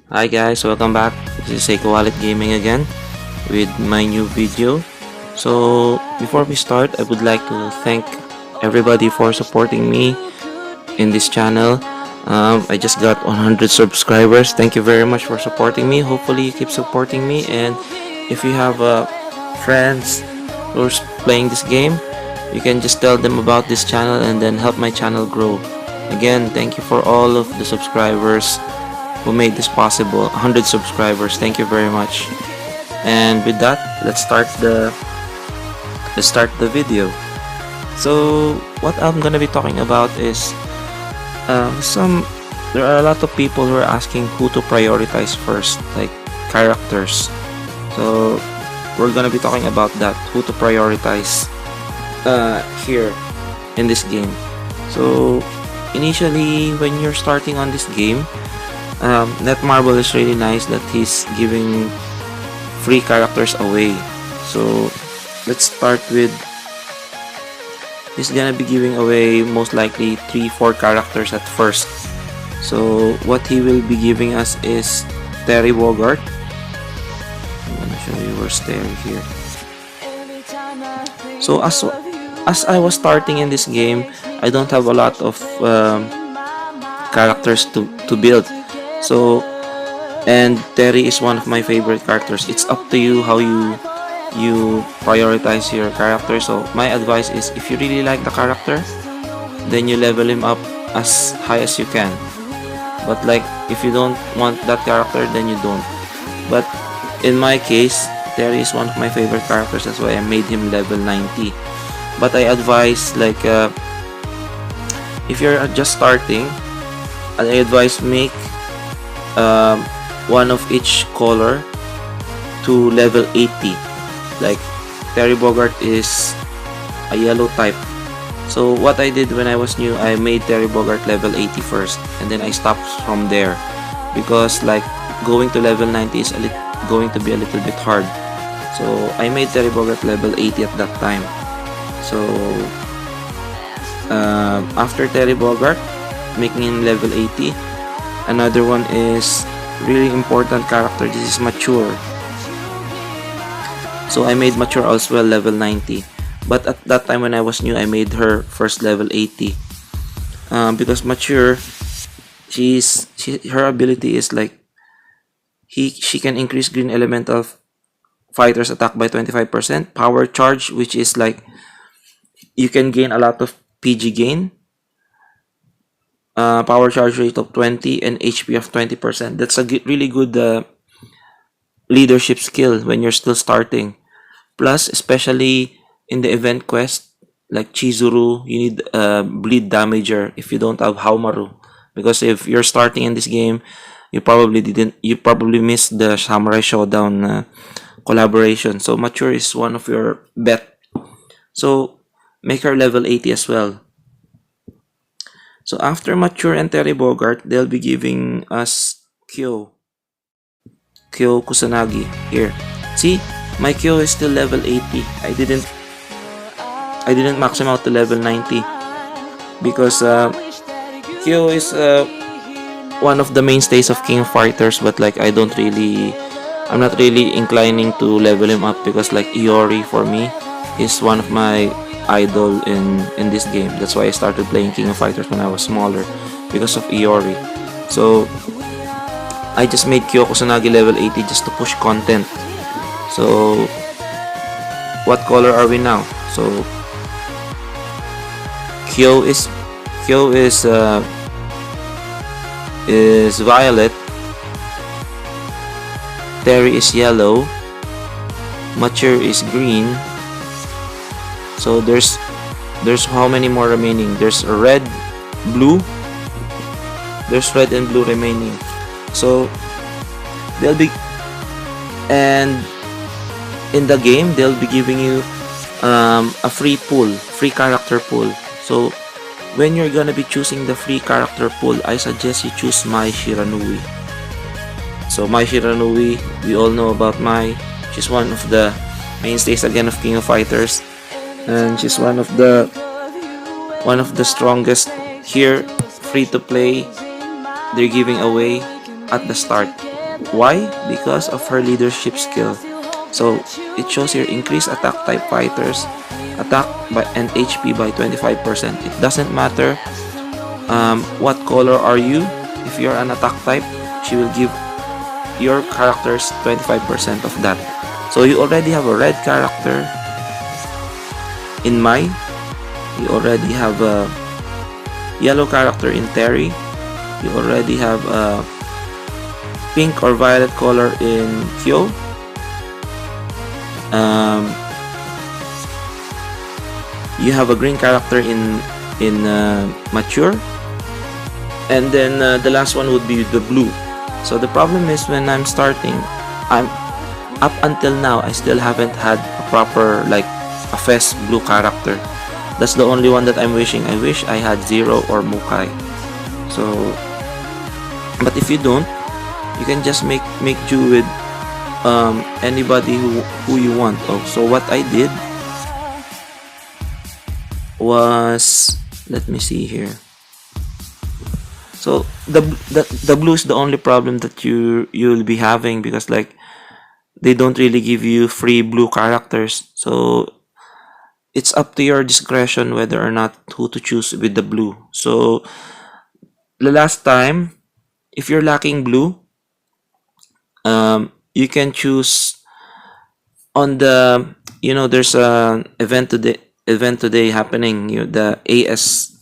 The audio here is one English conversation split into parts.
Hi guys, welcome back. This is Seiko Wallet Gaming again with my new video. So before we start, I would like to thank everybody for supporting me in this channel. I just got 100 subscribers. Thank you very much for supporting me. Hopefully you keep supporting me, and if you have friends who's playing this game, you can just tell them about this channel and then help my channel grow. Again, thank you for all of the subscribers who made this possible. 100 subscribers, thank you very much. And with that, let's start the video. So what I'm gonna be talking about is there are a lot of people who are asking who to prioritize first, like characters. So we're gonna be talking about that, who to prioritize here in this game. So initially, when you're starting on this game, Netmarble is really nice that he's giving free characters away. So let's start with, he's gonna be giving away most likely 3-4 characters at first. So what he will be giving us is Terry Bogart. I'm gonna show you where's Terry here. So as I was starting in this game, I don't have a lot of characters to build. So, and Terry is one of my favorite characters. It's up to you how you prioritize your character. So my advice is, if you really like the character, then you level him up as high as you can. But like, if you don't want that character, then you don't. But in my case, Terry is one of my favorite characters. That's why I made him level 90. But I advise, like, if you're just starting, I advise make one of each color to level 80. Like Terry Bogart is a yellow type. So what I did when I was new, I made Terry Bogart level 80 first, and then I stopped from there because like going to level 90 is going to be a little bit hard. So I made Terry Bogart level 80 at that time. So after Terry Bogart, making him level 80, another one is really important character. This is Mature. So I made Mature as well level 90. But at that time when I was new, I made her first level 80. Because Mature, her ability is like she can increase green elemental fighters attack by 25%. Power charge, which is like you can gain a lot of PG gain. Power charge rate of 20 and HP of 20%. That's a really good leadership skill when you're still starting. Plus, especially in the event quest like Chizuru, you need bleed damager if you don't have Haumaru. Because if you're starting in this game, you probably missed the Samurai Showdown collaboration. So Mature is one of your bet. So make her level 80 as well. So after Mature and Terry Bogart, they'll be giving us Kyo Kusanagi here. See, my Kyo is still level 80. I didn't max him out to level 90 because Kyo is one of the mainstays of King of Fighters, but like I'm not really inclining to level him up because like Iori for me is one of my idol in this game. That's why I started playing King of Fighters when I was smaller, because of Iori. So I just made Kyo Kusanagi level 80 just to push content. So what color are we now? So Kyo is violet, Terry is yellow, Mature is green. So there's how many more remaining? There's red, blue. There's red and blue remaining. So they'll be, and in the game they'll be giving you a free character pool. So when you're gonna be choosing the free character pool, I suggest you choose Mai Shiranui. So Mai Shiranui, we all know about Mai. She's one of the mainstays again of King of Fighters, and she's one of the strongest here, free to play. They're giving away at the start. Why? Because of her leadership skill. So it shows here increase attack type fighters attack by and HP by 25%. It doesn't matter what color are you. If you're an attack type, she will give your characters 25% of that. So you already have a red character in Mai. You already have a yellow character in Terry. You already have a pink or violet color in Kyo. You have a green character in Mature. And then the last one would be the blue. So the problem is when I'm starting, I'm up until now I still haven't had a proper like a Fest blue character. That's the only one that I'm wishing. I wish I had Zero or Mukai. So, but if you don't, you can just make do with anybody who you want. Oh, so what I did was, let me see here. So the blue is the only problem that you'll be having, because like they don't really give you free blue characters. So it's up to your discretion whether or not who to choose with the blue. So the last time, if you're lacking blue, you can choose on the, there's an event today happening, the AS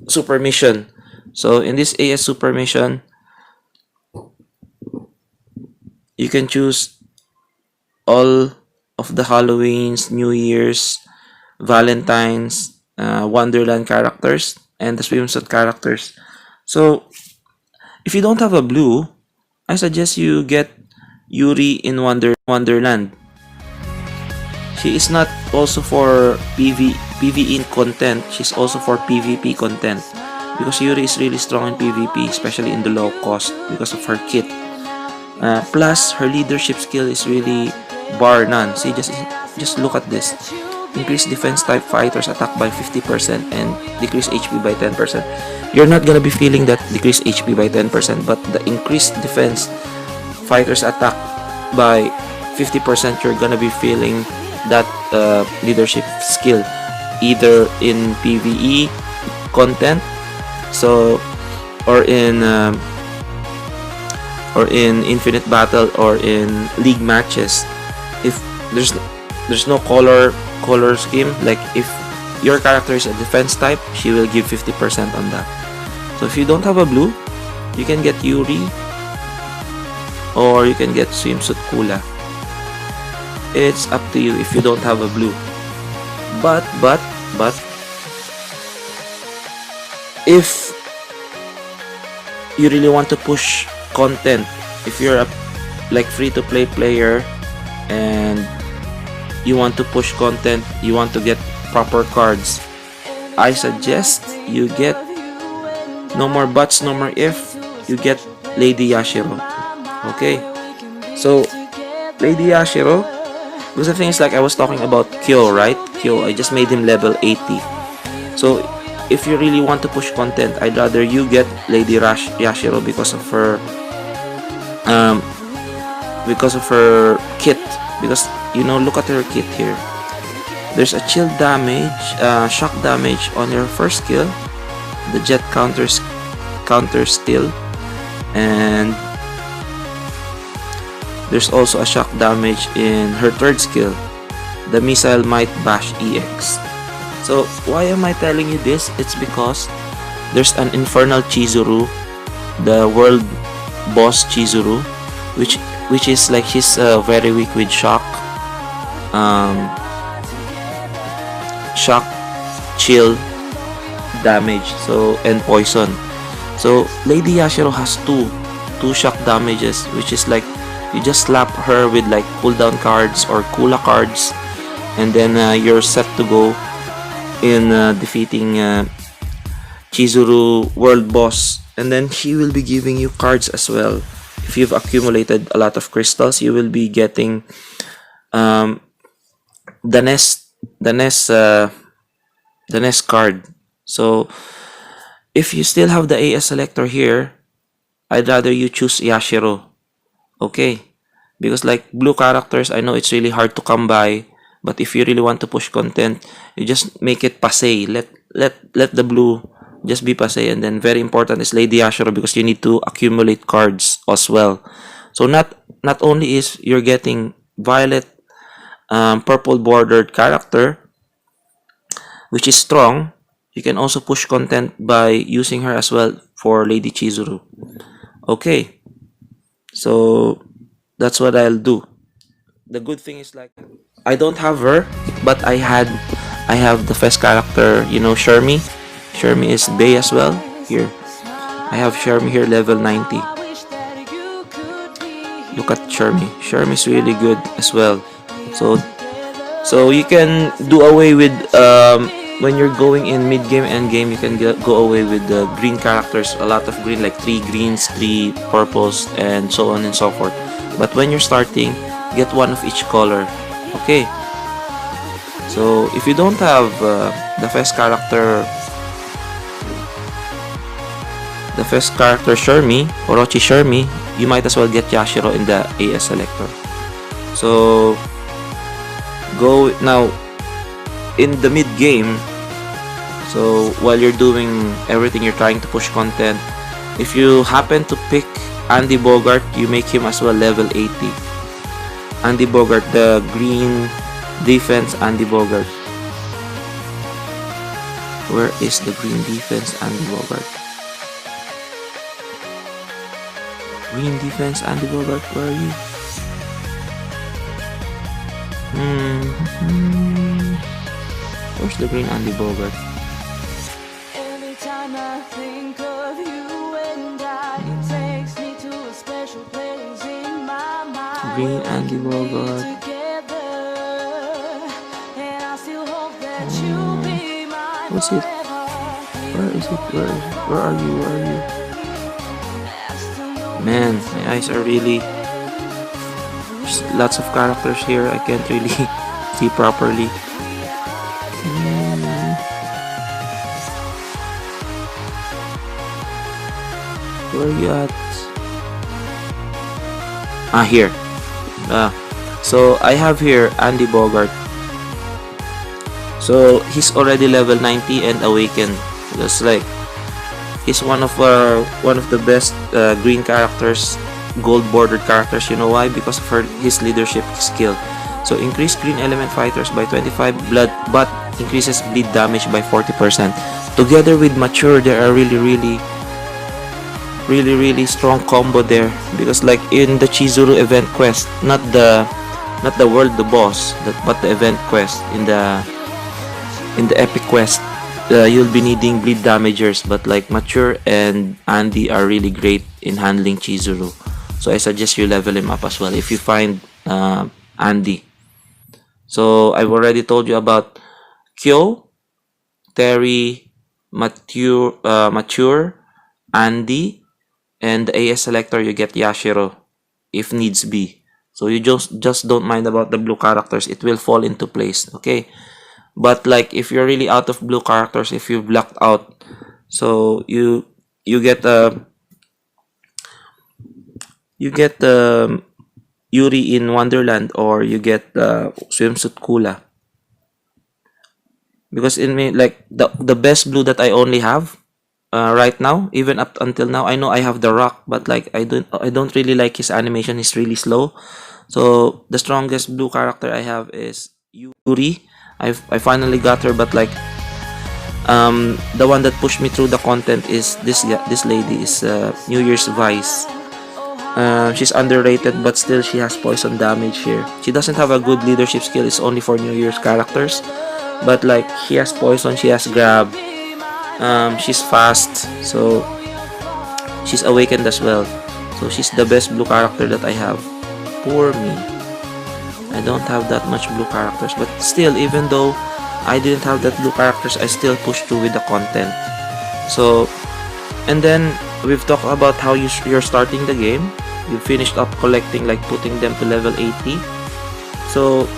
Super Mission. So in this AS Super Mission, you can choose all of the Halloweens, New Year's, Valentine's, Wonderland characters, and the swimsuit characters. So if you don't have a blue, I suggest you get Yuri in Wonderland. She is not also for PvE content, she's also for PvP content, because Yuri is really strong in PvP, especially in the low cost because of her kit. Plus her leadership skill is really bar none. See, just look at this. Increase defense type fighters attack by 50% and decrease HP by 10%. You're not gonna be feeling that decrease HP by 10%, but the increased defense fighters attack by 50%, you're gonna be feeling that leadership skill, either in PvE content, so or in infinite battle, or in league matches. If there's no color scheme, like if your character is a defense type, she will give 50% on that. So if you don't have a blue, you can get Yuri, or you can get Swimsuit Kula. It's up to you if you don't have a blue. But if you really want to push content, if you're a like free-to-play player and you want to push content, you want to get proper cards, I suggest you get, no more buts, no more if, you get Lady Yashiro. Okay, so Lady Yashiro, because the thing is, like I was talking about Kyo, right? Kyo, I just made him level 80. So if you really want to push content, I'd rather you get Lady Yashiro because of her kit. Because look at her kit here. There's a chill damage, shock damage on your first skill. The jet counters still, and there's also a shock damage in her third skill, the Missile Might Bash EX. So why am I telling you this? It's because there's an Infernal Chizuru, the world boss Chizuru, which is like she's very weak with shock, chill damage, so and poison. So Lady Yashiro has two shock damages, which is like you just slap her with like cooldown cards or Kula cards, and then you're set to go in defeating Chizuru world boss. And then she will be giving you cards as well. If you've accumulated a lot of crystals, you will be getting the nest card. So if you still have the AS selector here, I'd rather you choose Yashiro. Okay, because like blue characters, I know it's really hard to come by, but if you really want to push content, you just make it passe. Let the blue just be passe, and then very important is Lady Yashiro because you need to accumulate cards as well. So not only is you're getting violet, purple bordered character, which is strong, you can also push content by using her as well for Lady Chizuru. Okay, so that's what I'll do. The good thing is like I don't have her, but I have the first character, you know, Shermie. Shermie is Bay as well. Here, I have Shermie here, level 90. Look at Shermie. Shermie is really good as well. So you can do away with when you're going in mid game, end game, you can go away with the green characters. A lot of green, like 3 greens, 3 purples, and so on and so forth. But when you're starting, get one of each color. Okay. So if you don't have the first character Shermie, Orochi Shermie, you might as well get Yashiro in the AS selector. So go now in the mid game. So while you're doing everything, you're trying to push content, if you happen to pick Andy Bogart, you make him as well level 80. Andy Bogart, the green defense Andy Bogart. Where is the green defense Andy Bogart? Green defense Andy Bogart, where are you? Where's the green Andy Bogart? Anytime I think of you and it takes me to a special place in my mind. Green Andy Bogart. And I still hope that you'll be mine. What's it? Where is it? Where are you? Where are you? Man, my eyes are really... There's lots of characters here. I can't really see properly. Where are you at? Here. So I have here Andy Bogart. So he's already level 90 and awakened. Just like he's one of the best green characters, gold bordered characters. You know why? Because of his leadership skill. So increase green element fighters by 25 blood, but increases bleed damage by 40%. Together with mature, there are really strong combo there, because like in the Chizuru event quest, not the world, the boss, but the event quest, in the epic quest, you'll be needing bleed damagers, but like Mature and Andy are really great in handling Chizuru. So I suggest you level him up as well if you find Andy. So I've already told you about Kyo, Terry, Mature, Andy, and the AS selector you get Yashiro if needs be. So you just don't mind about the blue characters, it will fall into place, okay? But like if you're really out of blue characters, if you've blocked out, so you get Yuri in Wonderland, or you get Swimsuit Kula. Because in me, like the best blue that I only have right now, even up until now, I know I have the Rock, but like I don't really like his animation. He's really slow. So the strongest blue character I have is Yuri. I finally got her, but like the one that pushed me through the content is this lady is New Year's Vice. She's underrated, but still she has poison damage here. She doesn't have a good leadership skill. It's only for New Year's characters, but like she has poison, she has grab, she's fast, so she's awakened as well. So she's the best blue character that I have. Poor me, I don't have that much blue characters, but still, even though I didn't have that blue characters, I still pushed through with the content. So, and then we've talked about how you're starting the game. You finished up collecting, like putting them to level 80. So,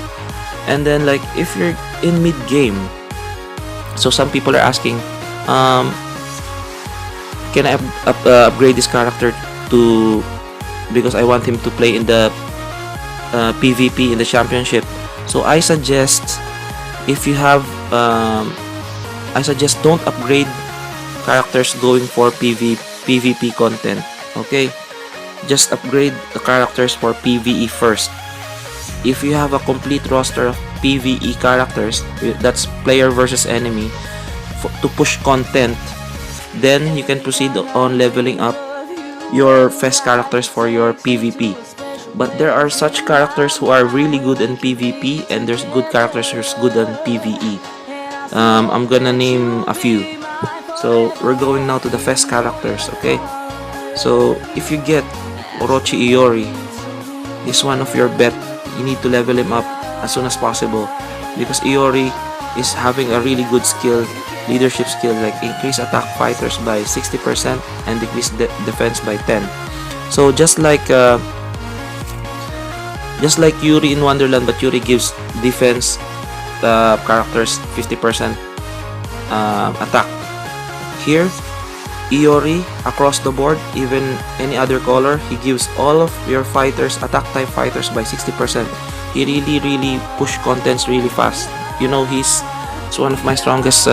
and then like if you're in mid game, so some people are asking, can I upgrade this character to because I want him to play in the PvP in the championship. So I suggest, if you have I suggest don't upgrade characters going for PvP content. Okay, just upgrade the characters for PvE first. If you have a complete roster of PvE characters, that's player versus enemy, to push content, then you can proceed on leveling up your fest characters for your PvP. But there are such characters who are really good in PvP, and there's good characters who's good on PvE. I'm gonna name a few. So we're going now to the fest characters. Okay, so if you get Orochi Iori, is one of your bet. You need to level him up as soon as possible, because Iori is having a really good skill, leadership skill, like increase attack fighters by 60% and decrease defense by 10. So just like Yuri in Wonderland, but Yuri gives defense characters 50% attack. Here, Iori, across the board, even any other color, he gives all of your fighters, attack type fighters, by 60%. He really push contents really fast. You know, he's one of my strongest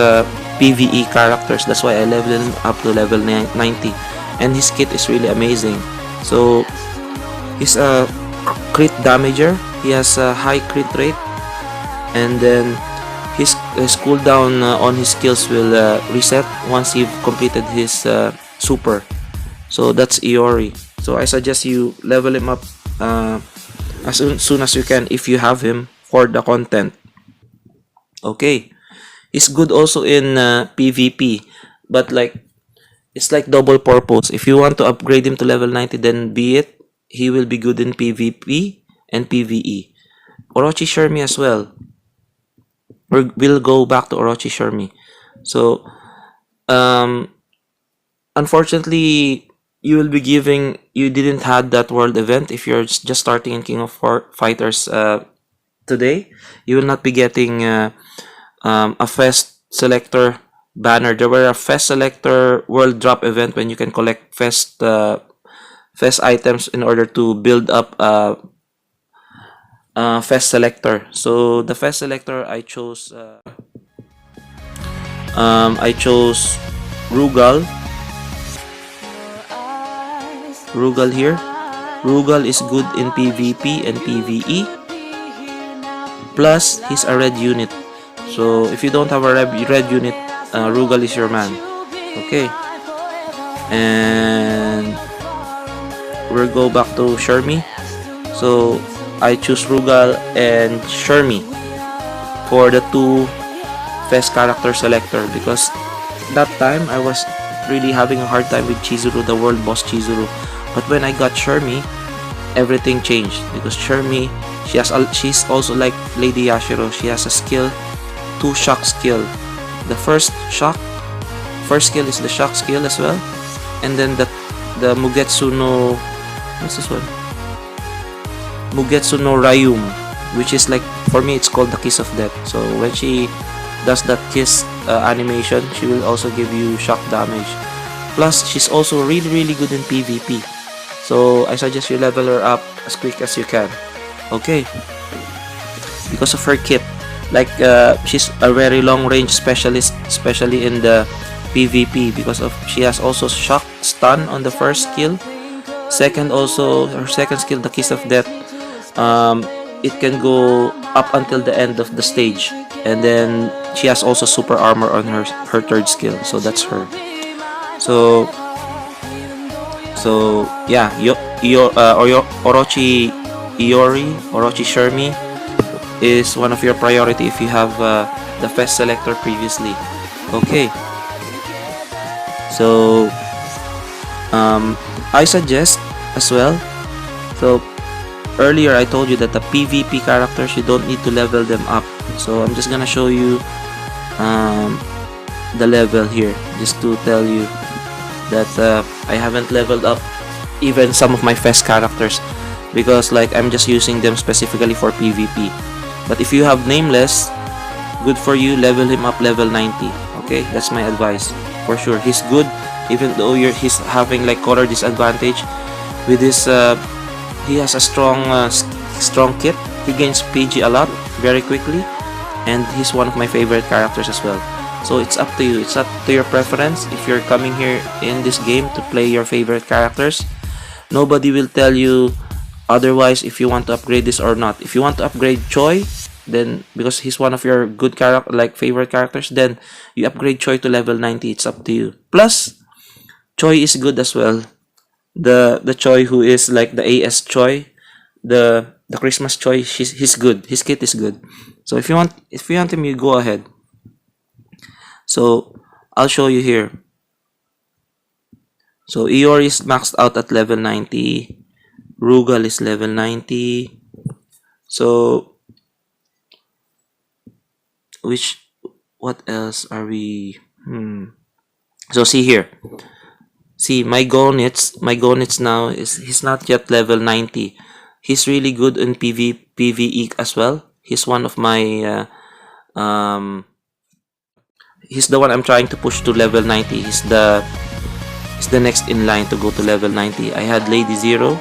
PvE characters. That's why I leveled him up to level 90, and his kit is really amazing. So he's a crit damager. He has a high crit rate, and then his cooldown on his skills will reset once you've completed his super. So that's Iori. So I suggest you level him up as soon as you can if you have him for the content. Okay, he's good also in PvP, but it's like double purpose. If you want to upgrade him to level 90, then be it. He will be good in PvP and PvE. Orochi Shermie as well. We'll go back to Orochi Shermie. So, unfortunately, you didn't have that world event. If you're just starting in King of Fighters today, you will not be getting a Fest Selector banner. There were a Fest Selector World Drop event when you can collect Fest items in order to build up Fest Selector. So the Fest Selector, I chose Rugal. Rugal here. Rugal is good in PvP and PvE. Plus, he's a red unit. So if you don't have a red unit, Rugal is your man. Okay. And we'll go back to Shermie. So I choose Rugal and Shermie for the two Fest character selector, because that time I was really having a hard time with Chizuru, the world boss Chizuru. But when I got Shermie, everything changed, because Shermie, she's also like Lady Yashiro. She has a skill, 2 shock skill. The first skill is the shock skill as well, and then the Mugetsu no, what's this one? Mugetsu no Rayum, which is like, for me, it's called the Kiss of Death. So when she does that kiss animation, she will also give you shock damage. Plus, she's also really good in PvP. So I suggest you level her up as quick as you can. Okay, because of her kit, like she's a very long range specialist, especially in the PvP, because of she has also shock stun on the first skill. Second, also her second skill, the Kiss of Death, it can go up until the end of the stage, and then she has also super armor on her third skill. So that's her. So yeah, Orochi Shermie is one of your priority if you have the Fest Selector previously. Okay, so I suggest as well, so earlier I told you that the PvP characters, you don't need to level them up. So I'm just gonna show you the level here, just to tell you that I haven't leveled up even some of my Fest characters, because like I'm just using them specifically for PvP. But if you have Nameless, good for you, level him up level 90. Okay, that's my advice for sure. He's good even though he's having like color disadvantage. With his he has a strong kit. He gains PG a lot very quickly, and he's one of my favorite characters as well. So it's up to you. It's up to your preference. If you're coming here in this game to play your favorite characters, nobody will tell you otherwise if you want to upgrade this or not. If you want to upgrade Choi, then because he's one of your good character, like favorite characters, then you upgrade Choi to level 90. It's up to you. Plus, Choi is good as well. The Choi who is like the AS Choi, the Christmas Choi, he's good. His kit is good. So if you want him, you go ahead. So I'll show you here. So Eeyore is maxed out at level 90. Rugal is level 90. So what else are we? So see here. See my Gonitz now he's not yet level 90. He's really good in PvE as well. He's one of my he's the one I'm trying to push to level 90. He's the next in line to go to level 90. I had Lady Zero,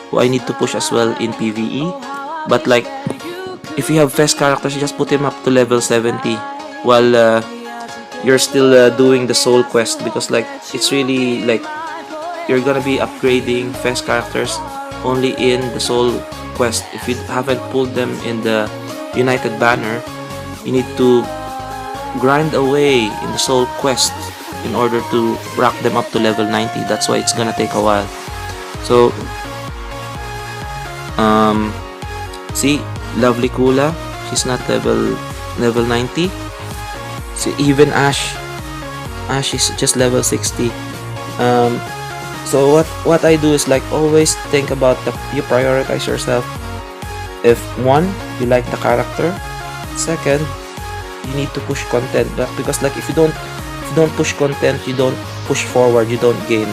who I need to push as well in PvE. But like, if you have fast characters, you just put him up to level 70 while you're still doing the soul quest, because like it's really like you're gonna be upgrading fast characters only in the soul quest. If you haven't pulled them in the United Banner, you need to grind away in the soul quest in order to rack them up to level 90. That's why it's gonna take a while. So see, lovely Kula, she's not level 90. See, even Ash is just level 60. So what I do is like always think about you prioritize yourself. If one, you like the character, second, you need to push content, because like if you don't push content, you don't push forward, you don't gain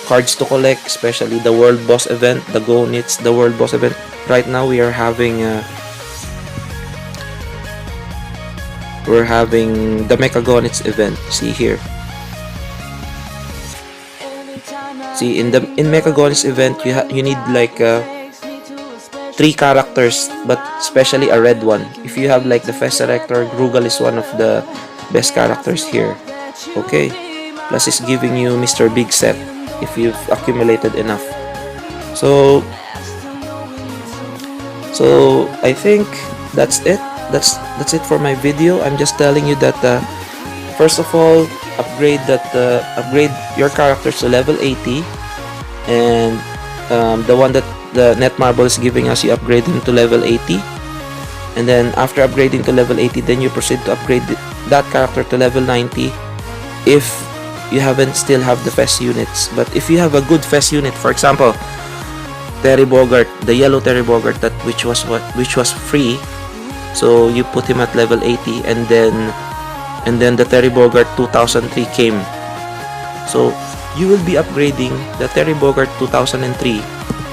cards to collect, especially the world boss event, the Gonitz, the world boss event. Right now we are having the Mecha Gonitz event. See here. See, in Mecha Gonitz event, you need like 3 characters, but especially a red one. If you have like the Fest Selector, Grugal is one of the best characters here. Okay, plus it's giving you Mr. Big Set if you've accumulated enough. So I think that's it. That's it for my video. I'm just telling you that first of all, upgrade your characters to level 80, and the one that the Netmarble is giving us, you upgrade him to level 80, and then after upgrading to level 80, then you proceed to upgrade that character to level 90 if you haven't still have the fest units. But if you have a good fest unit, for example Terry Bogart, the yellow Terry Bogart, which was free, so you put him at level 80, and then the Terry Bogart 2003 came, so you will be upgrading the Terry Bogart 2003,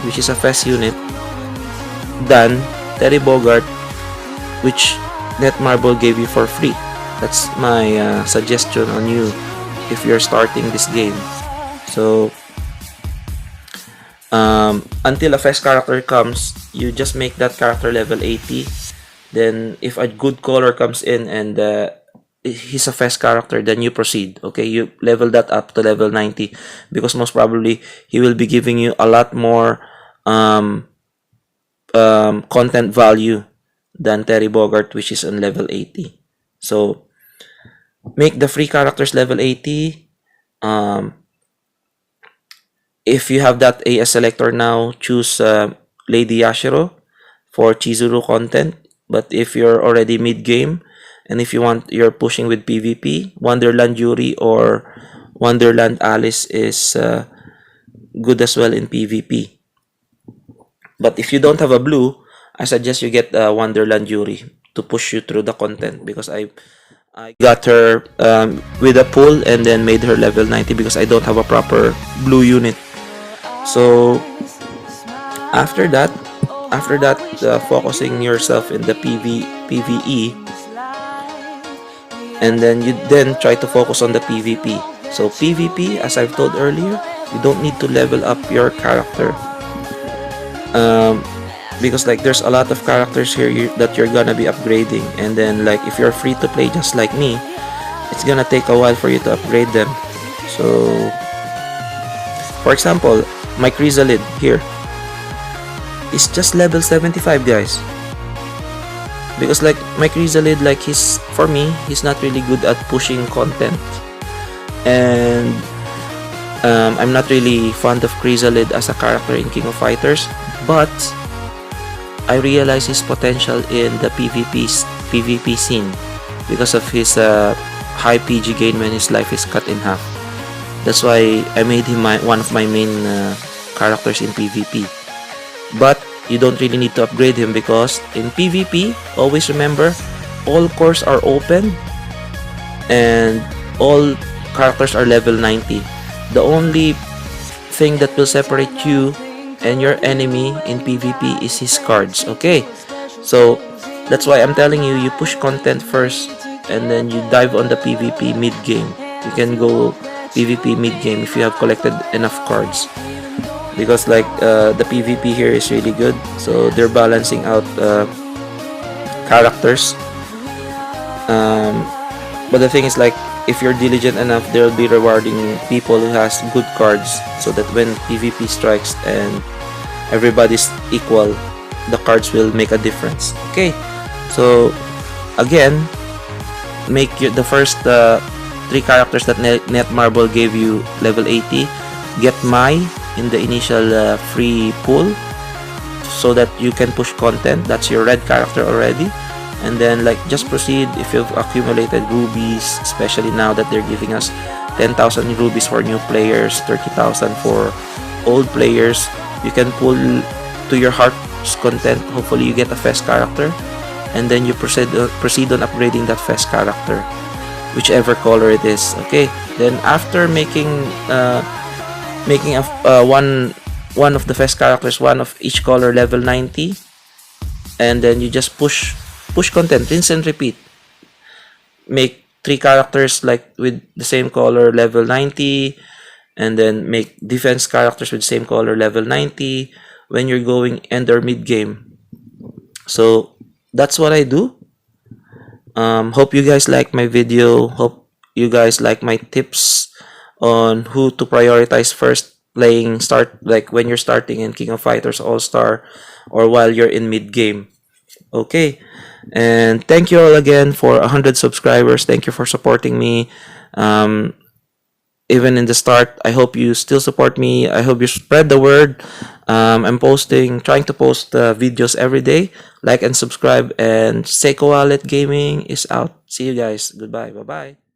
which is a fast unit, than Terry Bogart, which Netmarble gave you for free. That's my suggestion on you if you're starting this game. So until a fast character comes, you just make that character level 80. Then if a good caller comes in and he's a fast character, then you proceed. Okay, you level that up to level 90, because most probably he will be giving you a lot more content value than Terry Bogart, which is on level 80. So make the free characters level 80. If you have that AS selector now, choose Lady Yashiro for Chizuru content. But if you're already mid game, and if you're pushing with PvP, Wonderland Yuri or Wonderland Alice is good as well in PvP. But if you don't have a blue, I suggest you get Wonderland Yuri to push you through the content, because I got her with a pull and then made her level 90 because I don't have a proper blue unit. So after that, focusing yourself in the PvE, and then you try to focus on the PvP. So PvP, as I've told earlier, You don't need to level up your character, because like there's a lot of characters here that you're gonna be upgrading, and then like if you're free to play just like me, it's gonna take a while for you to upgrade them. So for example, my Chrysalid here is just level 75, guys, because like my Chrysalid, like for me, he's not really good at pushing content, and I'm not really fond of Chrysalid as a character in King of Fighters, but I realize his potential in the PvP scene because of his high PG gain when his life is cut in half. That's why I made him one of my main characters in PvP. But you don't really need to upgrade him, because in PvP, always remember, all cores are open and all characters are level 90. The only thing that will separate you and your enemy in PvP is his cards, okay? So that's why I'm telling you, you push content first and then you dive on the PvP mid game. You can go PvP mid game if you have collected enough cards, because like the PvP here is really good, so they're balancing out characters. But the thing is, like, if you're diligent enough, they'll be rewarding people who has good cards, so that when PvP strikes and everybody's equal, the cards will make a difference. Okay, so again, make the first 3 characters that Netmarble gave you level 80. Get Mai in the initial free pool, so that you can push content. That's your red character already. And then like just proceed if you've accumulated rubies, especially now that they're giving us 10,000 rubies for new players, 30,000 for old players. You can pull to your heart's content. Hopefully you get a fest character, and then you proceed on upgrading that fest character, whichever color it is. Okay, then after making one of the fest characters, one of each color level 90, and then you just push content, rinse and repeat. Make 3 characters like with the same color level 90, and then make defense characters with same color level 90 when you're going end or mid game. So that's what I do. Hope you guys like my video. Hope you guys like my tips on who to prioritize first playing like when you're starting in King of Fighters All-Star, or while you're in mid game. Okay, and thank you all again for 100 subscribers. Thank you for supporting me. Even in the start, I hope you still support me. I hope you spread the word. I'm trying to post videos every day. Like and subscribe, and Seiko Wallet Gaming is out. See you guys. Goodbye. Bye-bye.